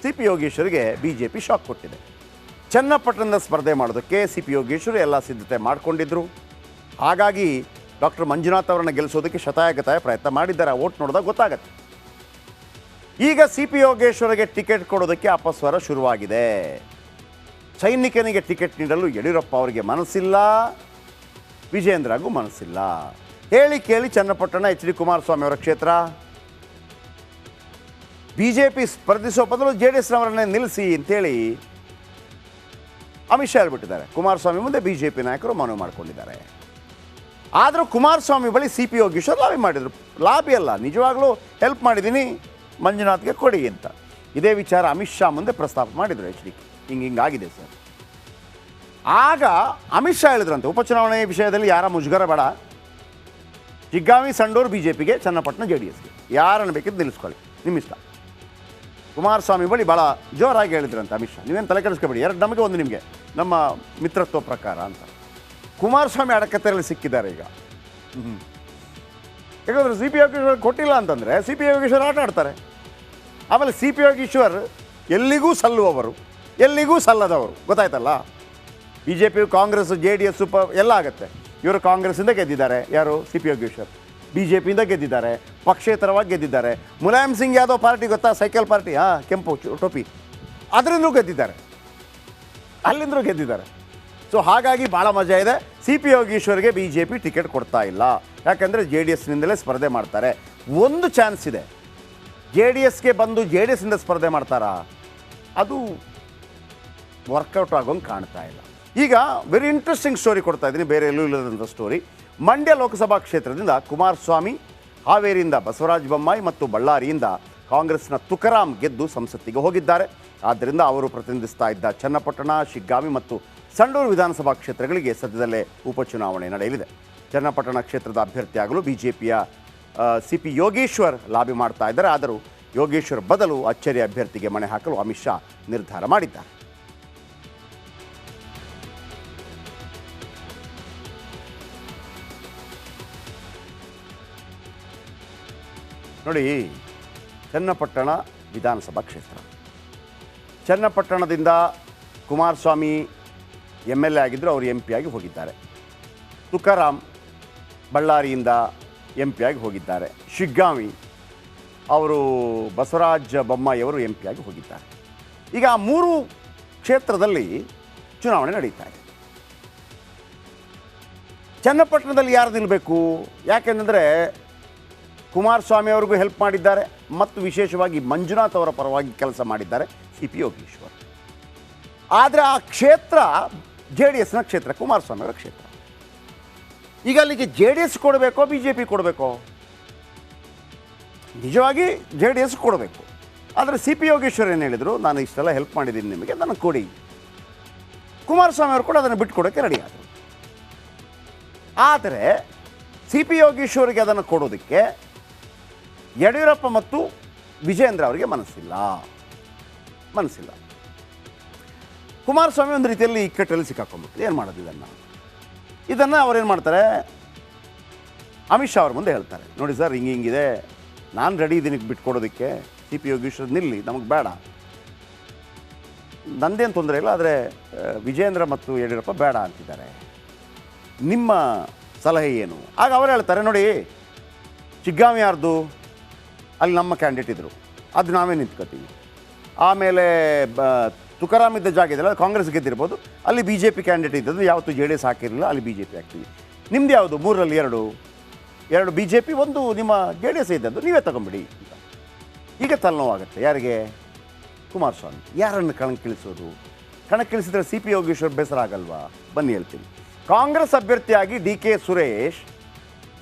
C P ಯೋಗೇಶ್ವರಿಗೆ B J P shock ಕೊಟ್ಟಿದೆ. ಚನ್ನಪಟ್ಟಣದ ಸ್ಪರ್ಧೆ ಮಾಡೋದಕ್ಕೆ ಸಿ ಪಿ ಯೋಗೇಶ್ವರ್ ಎಲ್ಲ ಸಿದ್ಧತೆ ಮಾಡಿಕೊಂಡಿದ್ದರು. ಹಾಗಾಗಿ ಡಾಕ್ಟರ್ ಮಂಜುನಾಥ್ ಅವರನ್ನು ಗೆಲ್ಲಿಸೋದಕ್ಕೆ ಶತಾಯಗತಾಯ ಪ್ರಯತ್ನ ಮಾಡಿದ್ದಾರೆ. ಓಟ್ ನೋಡಿದಾಗ ಗೊತ್ತಾಗತ್ತೆ. ಈಗ ಸಿ ಪಿ ಯೋಗೇಶ್ವರಿಗೆ ಟಿಕೆಟ್ ಕೊಡೋದಕ್ಕೆ ಅಪಸ್ವರ ಶುರುವಾಗಿದೆ. ಸೈನಿಕನಿಗೆ ಟಿಕೆಟ್ ನೀಡಲು ಯಡಿಯೂರಪ್ಪ ಅವರಿಗೆ ಮನಸ್ಸಿಲ್ಲ, ವಿಜೇಂದ್ರಗೂ ಮನಸ್ಸಿಲ್ಲ. ಹೇಳಿ ಕೇಳಿ ಚನ್ನಪಟ್ಟಣ ಎಚ್ ಡಿ ಕುಮಾರಸ್ವಾಮಿ ಅವರ ಕ್ಷೇತ್ರ. ಬಿ ಜೆ ಪಿ ಸ್ಪರ್ಧಿಸೋ ಬದಲು ಜೆ ಡಿ ಎಸ್ನವರನ್ನೇ ನಿಲ್ಲಿಸಿ ಅಂತೇಳಿ ಅಮಿತ್ ಶಾ ಹೇಳ್ಬಿಟ್ಟಿದ್ದಾರೆ. ಕುಮಾರಸ್ವಾಮಿ ಮುಂದೆ ಬಿ ಜೆ ಪಿ ನಾಯಕರು ಮನವಿ ಮಾಡಿಕೊಂಡಿದ್ದಾರೆ. ಆದರೂ ಕುಮಾರಸ್ವಾಮಿ ಬಳಿ ಸಿ ಪಿ ಯೋಗೇಶ್ವರ್ ಲಾಬಿ ಮಾಡಿದರು. ಲಾಬಿ ಅಲ್ಲ, ನಿಜವಾಗ್ಲೂ ಹೆಲ್ಪ್ ಮಾಡಿದ್ದೀನಿ ಮಂಜುನಾಥ್ಗೆ ಕೊಡಿ ಅಂತ. ಇದೇ ವಿಚಾರ ಅಮಿತ್ ಶಾ ಮುಂದೆ ಪ್ರಸ್ತಾಪ ಮಾಡಿದರು. ಎಚ್ ಡಿ ಹಿಂಗಾಗಿದೆ ಸರ್. ಆಗ ಅಮಿತ್ ಶಾ ಹೇಳಿದ್ರಂತೆ, ಉಪಚುನಾವಣೆ ವಿಷಯದಲ್ಲಿ ಯಾರ ಮುಜುಗರ ಬೇಡ, ಚಿಗ್ಗಾವಿ ಸಂಡೂರು ಬಿ ಜೆ ಪಿಗೆ, ಚನ್ನಪಟ್ಟಣ ಜೆ ಡಿ ಎಸ್ಗೆ, ಯಾರನ್ನು ಬೇಕಿದ್ದು ನಿಲ್ಲಿಸ್ಕೊಳ್ಳಿ, ನಿಮ್ಮ ಇಷ್ಟ. ಕುಮಾರಸ್ವಾಮಿ ಬಳಿ ಭಾಳ ಜೋರಾಗಿ ಹೇಳಿದ್ರಂತೆ ಅಮಿತ್ ಶಾ, ನೀವೇನು ತಲೆ ಕೆಡಿಸ್ಕೊಬೇಡಿ, ಎರಡು ನಮಗೆ ಒಂದು ನಿಮಗೆ, ನಮ್ಮ ಮಿತ್ರತ್ವ ಪ್ರಕಾರ ಅಂತ. ಕುಮಾರಸ್ವಾಮಿ ಅಡಕತ್ತರಲ್ಲಿ ಸಿಕ್ಕಿದ್ದಾರೆ ಈಗ. ಯಾಕಂದರೆ ಸಿ ಪಿ ಯೋಗೇಶ್ವರ್ ಕೊಟ್ಟಿಲ್ಲ ಅಂತಂದರೆ ಸಿ ಪಿ ಯೋಗೇಶ್ವರ್ ಆಟ ಆಡ್ತಾರೆ. ಆಮೇಲೆ ಸಿ ಪಿ ಯೋಗೇಶ್ವರ್ ಎಲ್ಲಿಗೂ ಸಲ್ಲುವವರು, ಎಲ್ಲಿಗೂ ಸಲ್ಲದವರು, ಗೊತ್ತಾಯ್ತಲ್ಲ. B J P, Congress, J D S ಎಲ್ಲ ಆಗುತ್ತೆ. ಇವರು ಕಾಂಗ್ರೆಸ್ಸಿಂದ ಗೆದ್ದಿದ್ದಾರೆ, ಯಾರು C P Yogeshwar. B J ಪಿಯಿಂದ ಗೆದ್ದಿದ್ದಾರೆ, ಪಕ್ಷೇತರವಾಗಿ ಗೆದ್ದಿದ್ದಾರೆ. ಮುಲಾಯಂ ಸಿಂಗ್ ಯಾದವ್ ಪಾರ್ಟಿ ಗೊತ್ತಾ, ಸೈಕಲ್ ಪಾರ್ಟಿ, ಕೆಂಪು ಟೋಪಿ, ಅದರಿಂದಲೂ ಗೆದ್ದಿದ್ದಾರೆ, ಅಲ್ಲಿಂದಲೂ ಗೆದ್ದಿದ್ದಾರೆ. ಸೊ ಹಾಗಾಗಿ ಭಾಳ ಮಜಾ ಇದೆ. ಸಿ ಪಿ ಯೋಗೇಶ್ವರ್ಗೆ ಬಿ ಜೆ ಪಿ ಟಿಕೆಟ್ ಕೊಡ್ತಾ ಇಲ್ಲ. ಯಾಕಂದರೆ ಜೆ ಡಿ ಎಸ್ನಿಂದಲೇ ಸ್ಪರ್ಧೆ ಮಾಡ್ತಾರೆ. ಒಂದು ಚಾನ್ಸ್ ಇದೆ, ಜೆ ಡಿ ಎಸ್ಗೆ ಬಂದು ಜೆ ಡಿ ಎಸ್ಸಿಂದ ಸ್ಪರ್ಧೆ ಮಾಡ್ತಾರಾ, ಅದು ವರ್ಕೌಟ್ ಆಗೋಂಗೆ ಕಾಣ್ತಾ ಇಲ್ಲ. ಈಗ ವೆರಿ ಇಂಟ್ರೆಸ್ಟಿಂಗ್ ಸ್ಟೋರಿ ಕೊಡ್ತಾ ಇದ್ದೀನಿ, ಬೇರೆ ಎಲ್ಲೂ ಇಲ್ಲದಂಥ ಸ್ಟೋರಿ. ಮಂಡ್ಯ ಲೋಕಸಭಾ ಕ್ಷೇತ್ರದಿಂದ ಕುಮಾರಸ್ವಾಮಿ, ಹಾವೇರಿಯಿಂದ ಬಸವರಾಜ ಬೊಮ್ಮಾಯಿ ಮತ್ತು ಬಳ್ಳಾರಿಯಿಂದ ಕಾಂಗ್ರೆಸ್ನ ತುಕಾರಾಂ ಗೆದ್ದು ಸಂಸತ್ತಿಗೆ ಹೋಗಿದ್ದಾರೆ. ಆದ್ದರಿಂದ ಅವರು ಪ್ರತಿನಿಧಿಸ್ತಾ ಇದ್ದ ಚನ್ನಪಟ್ಟಣ, ಶಿಗ್ಗಾವಿ ಮತ್ತು ಸಂಡೂರು ವಿಧಾನಸಭಾ ಕ್ಷೇತ್ರಗಳಿಗೆ ಸದ್ಯದಲ್ಲೇ ಉಪಚುನಾವಣೆ ನಡೆಯಲಿದೆ. ಚನ್ನಪಟ್ಟಣ ಕ್ಷೇತ್ರದ ಅಭ್ಯರ್ಥಿಯಾಗಲು ಬಿ ಜೆ ಪಿಯ ಸಿ ಪಿ ಯೋಗೇಶ್ವರ್ ಲಾಬಿ ಮಾಡ್ತಾ ಇದ್ದಾರೆ. ಆದರೂ ಯೋಗೇಶ್ವರ್ ಬದಲು ಅಚ್ಚರಿ ಅಭ್ಯರ್ಥಿಗೆ ಮಣೆ ಹಾಕಲು ಅಮಿತ್ ಶಾ ನಿರ್ಧಾರ ಮಾಡಿದ್ದಾರೆ. ನೋಡಿ, ಚನ್ನಪಟ್ಟಣ ವಿಧಾನಸಭಾ ಕ್ಷೇತ್ರ. ಚನ್ನಪಟ್ಟಣದಿಂದ ಕುಮಾರಸ್ವಾಮಿ ಎಮ್ ಎಲ್ ಎ ಆಗಿದ್ದರು, ಅವರು ಎಂ ಪಿ ಆಗಿ ಹೋಗಿದ್ದಾರೆ. ತುಕಾರಾಂ ಬಳ್ಳಾರಿಯಿಂದ ಎಂ ಪಿ ಆಗಿ ಹೋಗಿದ್ದಾರೆ. ಶಿಗ್ಗಾವಿ ಅವರು ಬಸವರಾಜ ಬೊಮ್ಮಾಯಿಯವರು ಎಂ ಪಿ ಆಗಿ ಹೋಗಿದ್ದಾರೆ. ಈಗ ಆ ಮೂರು ಕ್ಷೇತ್ರದಲ್ಲಿ ಚುನಾವಣೆ ನಡೀತಾ ಇದೆ. ಚನ್ನಪಟ್ಟಣದಲ್ಲಿ ಯಾರು ನಿಲ್ಲಬೇಕು? ಯಾಕೆಂದರೆ ಕುಮಾರಸ್ವಾಮಿ ಅವ್ರಿಗೂ ಹೆಲ್ಪ್ ಮಾಡಿದ್ದಾರೆ ಮತ್ತು ವಿಶೇಷವಾಗಿ ಮಂಜುನಾಥ್ ಅವರ ಪರವಾಗಿ ಕೆಲಸ ಮಾಡಿದ್ದಾರೆ ಸಿ ಪಿ ಯೋಗೇಶ್ವರ್. ಆದರೆ ಆ ಕ್ಷೇತ್ರ ಜೆ ಡಿ ಎಸ್ನ ಕ್ಷೇತ್ರ, ಕುಮಾರಸ್ವಾಮಿ ಅವರ ಕ್ಷೇತ್ರ. ಈಗ ಅಲ್ಲಿಗೆ ಜೆ ಡಿ ಎಸ್ ಕೊಡಬೇಕೋ ಬಿ ಜೆ ಪಿ ಕೊಡಬೇಕೋ? ನಿಜವಾಗಿ ಜೆ ಡಿ ಎಸ್ ಕೊಡಬೇಕು. ಆದರೆ ಸಿ ಪಿ ಯೋಗೇಶ್ವರ್ ಏನು ಹೇಳಿದರು, ನಾನು ಇಷ್ಟೆಲ್ಲ ಹೆಲ್ಪ್ ಮಾಡಿದ್ದೀನಿ ನಿಮಗೆ, ನನಗೆ ಕೊಡಿ. ಕುಮಾರಸ್ವಾಮಿ ಅವರು ಕೂಡ ಅದನ್ನು ಬಿಟ್ಕೊಡೋಕ್ಕೆ ರೆಡಿ ಆದರು. ಆದರೆ ಸಿ ಪಿ ಯೋಗೇಶ್ವರಿಗೆ ಅದನ್ನು ಕೊಡೋದಕ್ಕೆ ಯಡಿಯೂರಪ್ಪ ಮತ್ತು ವಿಜೇಂದ್ರ ಅವರಿಗೆ ಮನಸ್ಸಿಲ್ಲ. ಕುಮಾರಸ್ವಾಮಿ ಒಂದು ರೀತಿಯಲ್ಲಿ ಇಕ್ಕಟ್ಟಲ್ಲಿ ಸಿಕ್ಕಾಕೊಂಡ್ಬಿಟ್ಟು ಏನು ಮಾಡೋದು ಇದನ್ನು ಅವರೇನು ಮಾಡ್ತಾರೆ, ಅಮಿತ್ ಶಾ ಅವ್ರ ಮುಂದೆ ಹೇಳ್ತಾರೆ, ನೋಡಿ ಸರ್ ಹಿಂಗಿದೆ, ನಾನು ರೆಡಿ ಇದ್ದೀನಿ ಬಿಟ್ಕೊಡೋದಕ್ಕೆ, ಸಿ ಪಿ ಯೋಗೇಶ್ವರ್ ನಿಲ್ಲಿ, ನಮಗೆ ಬೇಡ, ನಂದೇನು ತೊಂದರೆ ಇಲ್ಲ, ಆದರೆ ವಿಜೇಂದ್ರ ಮತ್ತು ಯಡಿಯೂರಪ್ಪ ಬೇಡ ಅಂತಿದ್ದಾರೆ, ನಿಮ್ಮ ಸಲಹೆ ಏನು? ಆಗ ಅವರು ಹೇಳ್ತಾರೆ, ನೋಡಿ ಚಿಗ್ಗಾವಿ ಯಾರ್ದು, ಅಲ್ಲಿ ನಮ್ಮ ಕ್ಯಾಂಡಿಡೇಟ್ ಇದ್ದರು, ಅದು ನಾವೇ ನಿಂತ್ಕೋತೀವಿ. ಆಮೇಲೆ ತುಕಾರಾಮ್ ಇದ್ದ ಜಾಗ ಇದೆಯಲ್ಲ, ಕಾಂಗ್ರೆಸ್ ಗೆದ್ದಿರ್ಬೋದು, ಅಲ್ಲಿ ಬಿ ಜೆ ಪಿ ಕ್ಯಾಂಡಿಡೇಟ್ ಇದ್ದದ್ದು, ಯಾವತ್ತೂ ಜೆ ಡಿ ಎಸ್ ಹಾಕಿರಲಿಲ್ಲ, ಅಲ್ಲಿ ಬಿ ಜೆ ಪಿ ಹಾಕ್ತೀವಿ. ನಿಮ್ದು ಯಾವುದು? ಮೂರರಲ್ಲಿ ಎರಡು ಬಿ ಜೆ ಪಿ, ಒಂದು ನಿಮ್ಮ ಜೆ ಡಿ ಎಸ್ ಇದ್ದದ್ದು, ನೀವೇ ತಗೊಂಬಿಡಿ ಅಂತ. ಈಗ ತಲೆನೋವಾಗುತ್ತೆ ಯಾರಿಗೆ? ಕುಮಾರಸ್ವಾಮಿ. ಯಾರನ್ನು ಕಣಕ್ಕಿಳಿಸೋದು? ಕಣಕ್ಕಿಳಿಸಿದ್ರೆ ಸಿ ಪಿ ಯೋಗೇಶ್ವರ್ ಬೇಸರ ಆಗಲ್ವಾ? ಬನ್ನಿ ಹೇಳ್ತೀನಿ. ಕಾಂಗ್ರೆಸ್ ಅಭ್ಯರ್ಥಿಯಾಗಿ ಡಿ ಕೆ ಸುರೇಶ್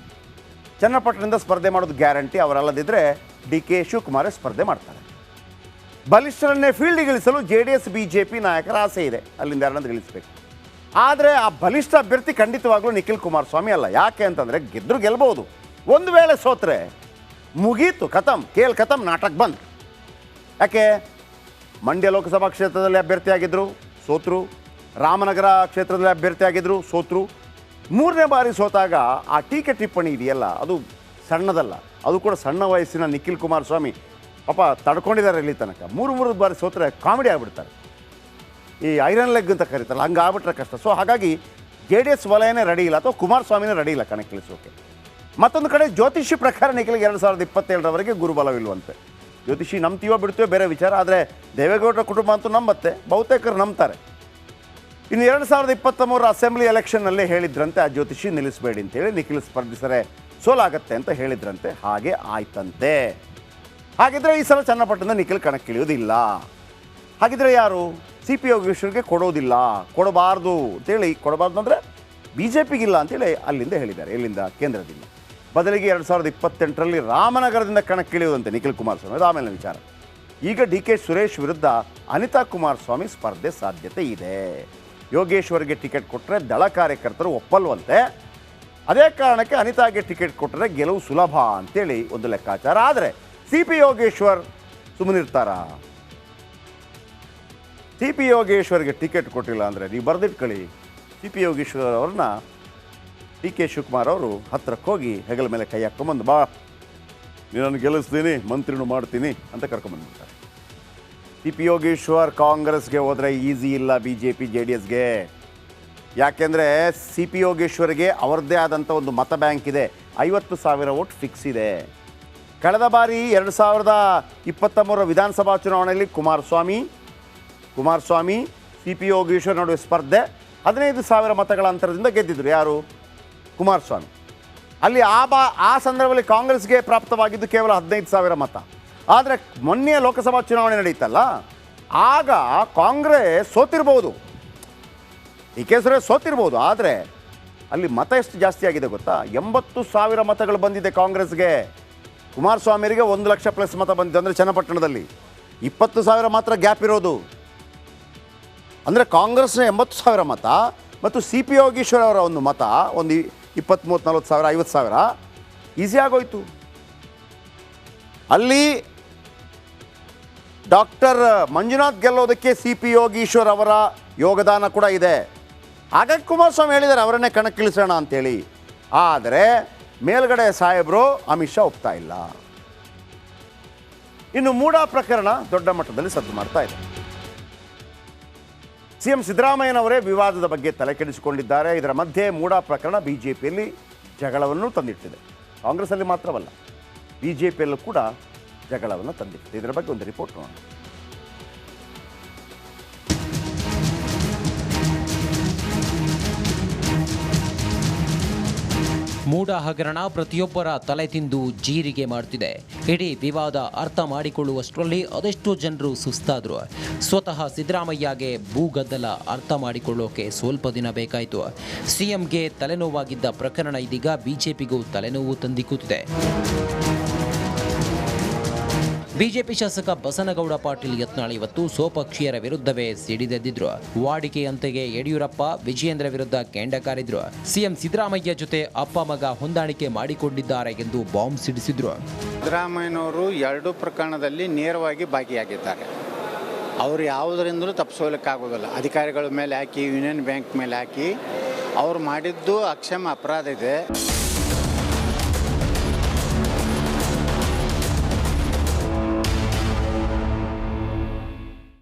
ಚನ್ನಪಟ್ಟಣದಿಂದ ಸ್ಪರ್ಧೆ ಮಾಡೋದು ಗ್ಯಾರಂಟಿ. ಅವರಲ್ಲದಿದ್ದರೆ ಡಿ ಕೆ ಶಿವಕುಮಾರೇ ಸ್ಪರ್ಧೆ ಮಾಡ್ತಾರೆ. ಬಲಿಷ್ಠರನ್ನೇ ಫೀಲ್ಡಿಗೆ ಇಳಿಸಲು J D S B J P ನಾಯಕರ ಆಸೆ ಇದೆ, ಅಲ್ಲಿಂದ ಯಾರನ್ನಂದ್ರೆ ಇಳಿಸಬೇಕು. ಆದರೆ ಆ ಬಲಿಷ್ಠ ಅಭ್ಯರ್ಥಿ ಖಂಡಿತವಾಗ್ಲೂ ನಿಖಿಲ್ ಕುಮಾರಸ್ವಾಮಿ ಅಲ್ಲ. ಯಾಕೆ ಅಂತಂದರೆ ಗೆಲ್ಬೋದು, ಒಂದು ವೇಳೆ ಸೋತ್ರೆ ಮುಗೀತು, ಖತಮ್, ನಾಟಕ ಬಂದ್. ಯಾಕೆ? ಮಂಡ್ಯ ಲೋಕಸಭಾ ಕ್ಷೇತ್ರದಲ್ಲಿ ಅಭ್ಯರ್ಥಿಯಾಗಿದ್ದರು, ಸೋತರು. ರಾಮನಗರ ಕ್ಷೇತ್ರದಲ್ಲಿ ಅಭ್ಯರ್ಥಿಯಾಗಿದ್ದರು, ಸೋತರು. ಮೂರನೇ ಬಾರಿ ಸೋತಾಗ ಆ ಟೀಕೆ ಟಿಪ್ಪಣಿ ಇದೆಯಲ್ಲ, ಅದು ಸಣ್ಣದಲ್ಲ. ಅದು ಕೂಡ ಸಣ್ಣ ವಯಸ್ಸಿನ ನಿಖಿಲ್ ಕುಮಾರಸ್ವಾಮಿ ಪಾಪ ತಡ್ಕೊಂಡಿದ್ದಾರೆ ಇಲ್ಲಿ ತನಕ 3 ಬಾರಿ ಸೋತ್ರೆ ಕಾಮಿಡಿ ಆಗಿಬಿಡ್ತಾರೆ. ಈ ಐರನ್ ಲೆಗ್ ಅಂತ ಕರೀತಾರಲ್ಲ, ಹಂಗೆ ಆಗ್ಬಿಟ್ರೆ ಕಷ್ಟ. ಸೊ ಹಾಗಾಗಿ JDS ವಲಯನೇ ರೆಡಿ ಇಲ್ಲ, ಅಥವಾ ಕುಮಾರಸ್ವಾಮಿನೇ ರೆಡಿ ಇಲ್ಲ ಕಣಕ್ಕಿಳಿಸೋಕೆ. ಮತ್ತೊಂದು ಕಡೆ ಜ್ಯೋತಿಷಿ ಪ್ರಕಾರ ನಿಖಿಲ್ಗೆ 2027ರವರೆಗೆ ಗುರುಬಲವಿಲ್ವಂತೆ. ಜ್ಯೋತಿಷಿ ನಂಬ್ತೀವೋ ಬಿಡ್ತೀವೋ ಬೇರೆ ವಿಚಾರ, ಆದರೆ ದೇವೇಗೌಡರ ಕುಟುಂಬ ಅಂತೂ ನಂಬತ್ತೆ, ಬಹುತೇಕರು ನಂಬ್ತಾರೆ. ಇನ್ನು 2023 ಅಸೆಂಬ್ಲಿ ಎಲೆಕ್ಷನ್ನಲ್ಲಿ ಹೇಳಿದ್ರಂತೆ ಆ ಜ್ಯೋತಿಷಿ ನಿಲ್ಲಿಸಬೇಡಿ ಅಂತೇಳಿ, ನಿಖಿಲ್ ಸ್ಪರ್ಧಿಸರೆ ಸೋಲಾಗತ್ತೆ ಅಂತ ಹೇಳಿದ್ರಂತೆ. ಹಾಗೆ ಆಯ್ತಂತೆ. ಹಾಗಿದ್ರೆ ಈ ಸಲ ಚನ್ನಪಟ್ಟಣದ ನಿಖಿಲ್ ಕಣಕ್ಕಿಳಿಯೋದಿಲ್ಲ. ಹಾಗಿದ್ರೆ ಯಾರು? CP ಯೋಗೇಶ್ವರ್ಗೆ ಕೊಡೋದಿಲ್ಲ, ಕೊಡಬಾರ್ದು ಅಂತೇಳಿ, ಕೊಡಬಾರ್ದು ಅಂದರೆ BJPಗಿಲ್ಲ ಅಂತೇಳಿ ಅಲ್ಲಿಂದ ಹೇಳಿದ್ದಾರೆ. ಎಲ್ಲಿಂದ? ಕೇಂದ್ರದಿಂದ. ಬದಲಿಗೆ 2028ರಲ್ಲಿ ರಾಮನಗರದಿಂದ ಕಣಕ್ಕಿಳಿಯುವುದಂತೆ ನಿಖಿಲ್ ಕುಮಾರಸ್ವಾಮಿ. ಅದು ಆಮೇಲೆ ವಿಚಾರ. ಈಗ DK ಸುರೇಶ್ ವಿರುದ್ಧ ಅನಿತಾ ಕುಮಾರಸ್ವಾಮಿ ಸ್ಪರ್ಧೆ ಸಾಧ್ಯತೆ ಇದೆ. ಯೋಗೇಶ್ವರ್ಗೆ ಟಿಕೆಟ್ ಕೊಟ್ಟರೆ ದಳ ಕಾರ್ಯಕರ್ತರು ಒಪ್ಪಲ್ವಂತೆ. ಅದೇ ಕಾರಣಕ್ಕೆ ಅನಿತಾಗೆ ಟಿಕೆಟ್ ಕೊಟ್ಟರೆ ಗೆಲುವು ಸುಲಭ ಅಂತೇಳಿ ಒಂದು ಲೆಕ್ಕಾಚಾರ. ಆದರೆ CP ಯೋಗೇಶ್ವರ್ ಸುಮ್ಮನಿರ್ತಾರ? CP ಯೋಗೇಶ್ವರ್ಗೆ ಟಿಕೆಟ್ ಕೊಟ್ಟಿಲ್ಲ ಅಂದರೆ ನೀವು ಬರೆದಿಟ್ಕೊಳ್ಳಿ, CP ಯೋಗೇಶ್ವರ್ ಅವ್ರನ್ನ DK ಶಿವಕುಮಾರ್ ಅವರು ಹತ್ತಿರಕ್ಕೆ ಹೋಗಿ ಹೆಗಲ ಮೇಲೆ ಕೈ ಹಾಕ್ಕೊಂಬಂದು, ಬಾ ನೀನನ್ನು ಗೆಲ್ಲಿಸ್ತೀನಿ, ಮಂತ್ರಿನೂ ಮಾಡ್ತೀನಿ ಅಂತ ಕರ್ಕೊಂಬಂದ್ಬಿಡ್ತಾರೆ. CP ಯೋಗೇಶ್ವರ್ ಕಾಂಗ್ರೆಸ್ಗೆ ಹೋದರೆ ಈಸಿ ಇಲ್ಲ BJP JDSಗೆ. ಯಾಕೆಂದರೆ CP ಯೋಗೇಶ್ವರ್ಗೆ ಅವರದ್ದೇ ಆದಂಥ ಒಂದು ಮತ ಬ್ಯಾಂಕ್ ಇದೆ. 50,000 ವೋಟ್ ಫಿಕ್ಸ್ ಇದೆ. ಕಳೆದ ಬಾರಿ 2023 ವಿಧಾನಸಭಾ ಚುನಾವಣೆಯಲ್ಲಿ ಕುಮಾರಸ್ವಾಮಿ CP ಯೋಗೇಶ್ವರ್ ನಡುವೆ ಸ್ಪರ್ಧೆ 15,000 ಮತಗಳ ಅಂತರದಿಂದ ಗೆದ್ದಿದ್ರು. ಯಾರು? ಕುಮಾರಸ್ವಾಮಿ. ಅಲ್ಲಿ ಆ ಸಂದರ್ಭದಲ್ಲಿ ಕಾಂಗ್ರೆಸ್ಗೆ ಪ್ರಾಪ್ತವಾಗಿದ್ದು ಕೇವಲ 15,000 ಮತ. ಆದರೆ ಮೊನ್ನೆ ಲೋಕಸಭಾ ಚುನಾವಣೆ ನಡೀತಲ್ಲ, ಆಗ ಕಾಂಗ್ರೆಸ್ ಸೋತಿರ್ಬೋದು, DK ಸುರೇಶ್ ಸೋತಿರ್ಬೋದು. ಆದರೆ ಅಲ್ಲಿ ಮತ ಎಷ್ಟು ಜಾಸ್ತಿ ಆಗಿದೆ ಗೊತ್ತಾ? 80,000 ಮತಗಳು ಬಂದಿದೆ ಕಾಂಗ್ರೆಸ್ಗೆ. ಕುಮಾರಸ್ವಾಮಿಯವರಿಗೆ 1 ಲಕ್ಷ ಪ್ಲಸ್ ಮತ ಬಂದಿದೆ. ಅಂದರೆ ಚನ್ನಪಟ್ಟಣದಲ್ಲಿ 20,000 ಮಾತ್ರ ಗ್ಯಾಪ್ ಇರೋದು. ಅಂದರೆ ಕಾಂಗ್ರೆಸ್ನ 80,000 ಮತ ಮತ್ತು CP ಯೋಗೇಶ್ವರ್ ಅವರ ಒಂದು ಮತ ಒಂದು 20, 30, 40,000, 50,000 ಈಸಿ ಆಗೋಯ್ತು. ಅಲ್ಲಿ ಡಾಕ್ಟರ್ ಮಂಜುನಾಥ್ ಗೆಲ್ಲೋದಕ್ಕೆ CP ಯೋಗೇಶ್ವರ್ ಅವರ ಯೋಗದಾನ ಕೂಡ ಇದೆ. ಹಾಗಾಗಿ ಕುಮಾರಸ್ವಾಮಿ ಹೇಳಿದ್ದಾರೆ ಅವರನ್ನೇ ಕಣಕ್ಕಿಳಿಸೋಣ ಅಂತೇಳಿ. ಆದರೆ ಮೇಲ್ಗಡೆ ಸಾಹೇಬರು ಅಮಿತ್ ಶಾ ಒಪ್ತಾ ಇಲ್ಲ. ಇನ್ನು ಮೂಡಾ ಪ್ರಕರಣ ದೊಡ್ಡ ಮಟ್ಟದಲ್ಲಿ ಸದ್ದು ಮಾಡ್ತಾ ಇದೆ. CM ಸಿದ್ದರಾಮಯ್ಯನವರೇ ವಿವಾದದ ಬಗ್ಗೆ ತಲೆ ಕೆಡಿಸಿಕೊಂಡಿದ್ದಾರೆ. ಇದರ ಮಧ್ಯೆ ಮೂಡಾ ಪ್ರಕರಣ BJPಯಲ್ಲಿ ಜಗಳವನ್ನು ತಂದಿಟ್ಟಿದೆ. ಕಾಂಗ್ರೆಸ್ಸಲ್ಲಿ ಮಾತ್ರವಲ್ಲ, BJPಯಲ್ಲೂ ಕೂಡ ಜಗಳವನ್ನು ತಂದಿಟ್ಟಿದೆ. ಇದರ ಬಗ್ಗೆ ಒಂದು ರಿಪೋರ್ಟ್ ನೋಡೋಣ. ಮೂಡಾ ಹಗರಣ ಪ್ರತಿಯೊಬ್ಬರ ತಲೆ ತಿಂದು ಜೀರಿಗೆ ಮಾಡ್ತಿದೆ. ಇಡೀ ವಿವಾದ ಅರ್ಥ ಮಾಡಿಕೊಳ್ಳುವಷ್ಟರಲ್ಲಿ ಅದೆಷ್ಟೋ ಜನರು ಸುಸ್ತಾದ್ರು. ಸ್ವತಃ ಸಿದ್ದರಾಮಯ್ಯಗೆ ಭೂಗದ್ದಲ ಅರ್ಥ ಮಾಡಿಕೊಳ್ಳೋಕೆ ಸ್ವಲ್ಪ ದಿನ ಬೇಕಾಯಿತು. CMಗೆ ತಲೆನೋವಾಗಿದ್ದ ಪ್ರಕರಣ ಇದೀಗ BJPಗೂ ತಲೆನೋವು ತಂದಿಕ್ಕುತ್ತಿದೆ. ಬಿಜೆಪಿ ಶಾಸಕ ಬಸನಗೌಡ ಪಾಟೀಲ್ ಯತ್ನಾಳ್ ಇವತ್ತು ಸ್ವಪಕ್ಷೀಯರ ವಿರುದ್ಧವೇ ಸಿಡಿದೆದ್ದಿದ್ರು. ವಾಡಿಕೆಯಂತೆಯೇ ಯಡಿಯೂರಪ್ಪ ವಿಜಯೇಂದ್ರ ವಿರುದ್ಧ ಕೆಂಡ ಕಾರಿದ್ರು. CM ಸಿದ್ದರಾಮಯ್ಯ ಜೊತೆ ಅಪ್ಪ ಮಗ ಹೊಂದಾಣಿಕೆ ಮಾಡಿಕೊಂಡಿದ್ದಾರೆ ಎಂದು ಬಾಂಬ್ ಸಿಡಿಸಿದ್ರು. ಸಿದ್ದರಾಮಯ್ಯನವರು 2 ಪ್ರಕರಣದಲ್ಲಿ ನೇರವಾಗಿ ಭಾಗಿಯಾಗಿದ್ದಾರೆ. ಅವರು ಯಾವುದರಿಂದಲೂ ತಪ್ಪಿಸೋಲಿಕ್ಕಾಗೋದಿಲ್ಲ. ಅಧಿಕಾರಿಗಳ ಮೇಲೆ ಹಾಕಿ, ಯೂನಿಯನ್ ಬ್ಯಾಂಕ್ ಮೇಲೆ ಹಾಕಿ ಅವ್ರು ಮಾಡಿದ್ದು ಅಕ್ಷಮ್ಯ ಅಪರಾಧ ಇದೆ.